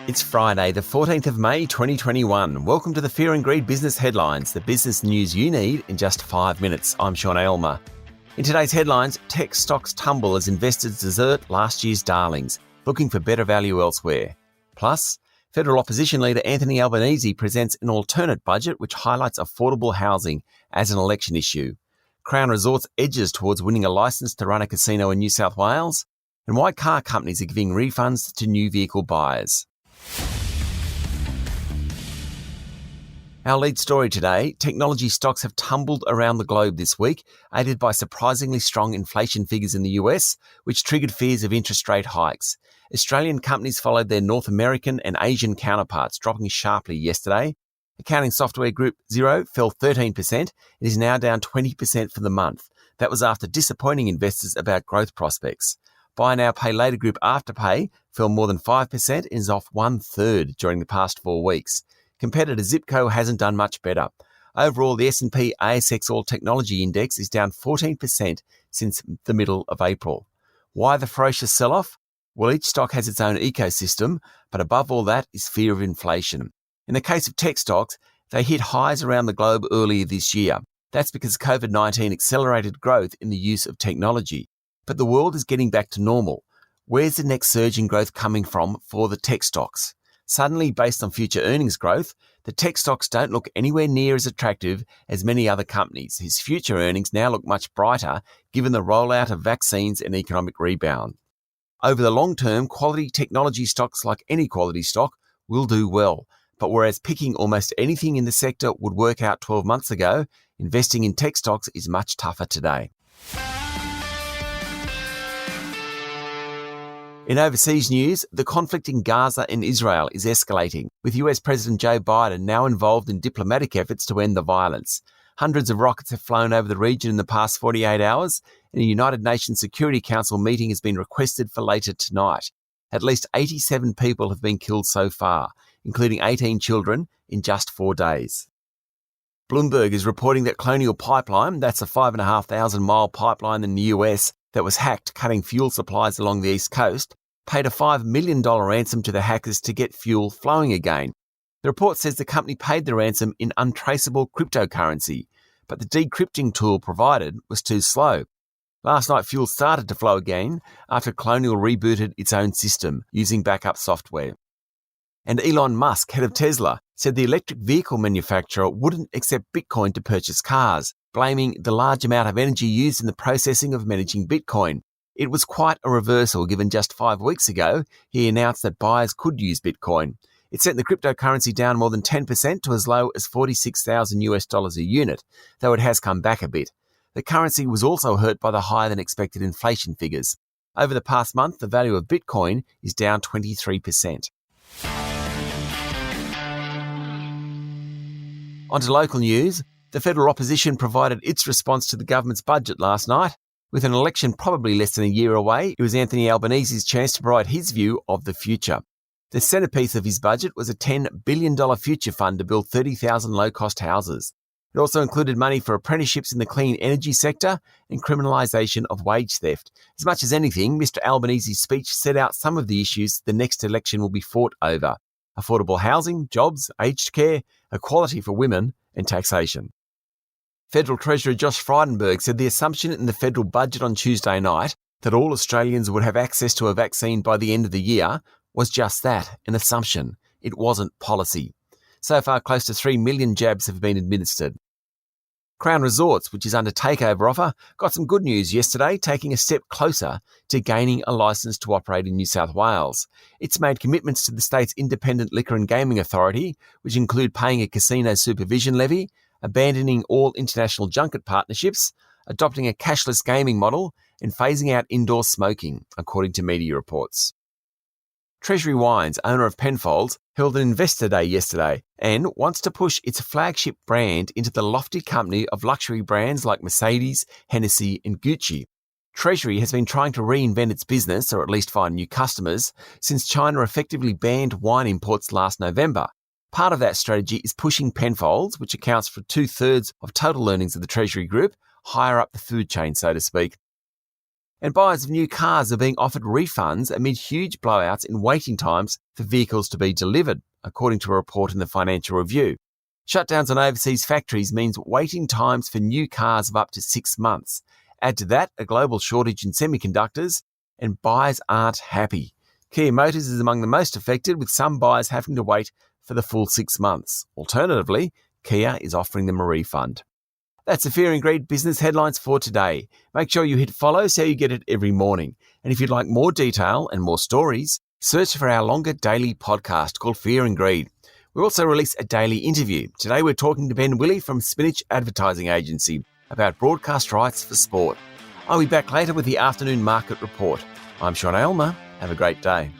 It's Friday, the 14th of May, 2021. Welcome to the Fear and Greed Business Headlines, the business news you need in just 5 minutes. I'm Sean Aylmer. In today's headlines, tech stocks tumble as investors desert last year's darlings, looking for better value elsewhere. Plus, federal opposition leader Anthony Albanese presents an alternate budget which highlights affordable housing as an election issue. Crown Resorts edges towards winning a licence to run a casino in New South Wales, and why car companies are giving refunds to new vehicle buyers. Our lead story today, technology stocks have tumbled around the globe this week, aided by surprisingly strong inflation figures in the US, which triggered fears of interest rate hikes. Australian companies followed their North American and Asian counterparts, dropping sharply yesterday. Accounting software group Xero fell 13% and is now down 20% for the month. That was after disappointing investors about growth prospects. Buy Now Pay Later group Afterpay fell more than 5% and is off 1/3 during the past 4 weeks. Competitor Zipco hasn't done much better. Overall, the S&P ASX All Technology Index is down 14% since the middle of April. Why the ferocious sell-off? Well, each stock has its own ecosystem, but above all that is fear of inflation. In the case of tech stocks, they hit highs around the globe earlier this year. That's because COVID-19 accelerated growth in the use of technology. But the world is getting back to normal. Where's the next surge in growth coming from for the tech stocks? Suddenly, based on future earnings growth, the tech stocks don't look anywhere near as attractive as many other companies, whose future earnings now look much brighter given the rollout of vaccines and economic rebound. Over the long term, quality technology stocks, like any quality stock, will do well. But whereas picking almost anything in the sector would work out 12 months ago, investing in tech stocks is much tougher today. In overseas news, the conflict in Gaza and Israel is escalating, with US President Joe Biden now involved in diplomatic efforts to end the violence. Hundreds of rockets have flown over the region in the past 48 hours, and a United Nations Security Council meeting has been requested for later tonight. At least 87 people have been killed so far, including 18 children, in just 4 days. Bloomberg is reporting that Colonial Pipeline, that's a 5,500-mile pipeline in the US, that was hacked cutting fuel supplies along the East Coast, paid a $5 million ransom to the hackers to get fuel flowing again. The report says the company paid the ransom in untraceable cryptocurrency, but the decrypting tool provided was too slow. Last night, fuel started to flow again after Colonial rebooted its own system using backup software. And Elon Musk, head of Tesla, said the electric vehicle manufacturer wouldn't accept Bitcoin to purchase cars, blaming the large amount of energy used in the processing of managing Bitcoin. It was quite a reversal given just 5 weeks ago he announced that buyers could use Bitcoin. It sent the cryptocurrency down more than 10% to as low as $46,000 a unit, though it has come back a bit. The currency was also hurt by the higher than expected inflation figures. Over the past month, the value of Bitcoin is down 23%. On to local news. The federal opposition provided its response to the government's budget last night. With an election probably less than a year away, it was Anthony Albanese's chance to provide his view of the future. The centrepiece of his budget was a $10 billion future fund to build 30,000 low-cost houses. It also included money for apprenticeships in the clean energy sector and criminalisation of wage theft. As much as anything, Mr Albanese's speech set out some of the issues the next election will be fought over: affordable housing, jobs, aged care, equality for women, and taxation. Federal Treasurer Josh Frydenberg said the assumption in the federal budget on Tuesday night that all Australians would have access to a vaccine by the end of the year was just that, an assumption. It wasn't policy. So far, close to 3 million jabs have been administered. Crown Resorts, which is under takeover offer, got some good news yesterday, taking a step closer to gaining a licence to operate in New South Wales. It's made commitments to the state's independent liquor and gaming authority, which include paying a casino supervision levy, abandoning all international junket partnerships, adopting a cashless gaming model, and phasing out indoor smoking, according to media reports. Treasury Wines, owner of Penfolds, held an investor day yesterday and wants to push its flagship brand into the lofty company of luxury brands like Mercedes, Hennessy and Gucci. Treasury has been trying to reinvent its business, or at least find new customers, since China effectively banned wine imports last November. Part of that strategy is pushing Penfolds, which accounts for 2/3 of total earnings of the Treasury Group, higher up the food chain, so to speak. And buyers of new cars are being offered refunds amid huge blowouts in waiting times for vehicles to be delivered, according to a report in the Financial Review. Shutdowns on overseas factories means waiting times for new cars of up to 6 months. Add to that a global shortage in semiconductors, and buyers aren't happy. Kia Motors is among the most affected, with some buyers having to wait for the full 6 months. Alternatively, Kia is offering them a refund. That's the Fear and Greed business headlines for today. Make sure you hit follow so you get it every morning. And if you'd like more detail and more stories, search for our longer daily podcast called Fear and Greed. We also release a daily interview. Today we're talking to Ben Willey from Spinach Advertising Agency about broadcast rights for sport. I'll be back later with the afternoon market report. I'm Sean Aylmer. Have a great day.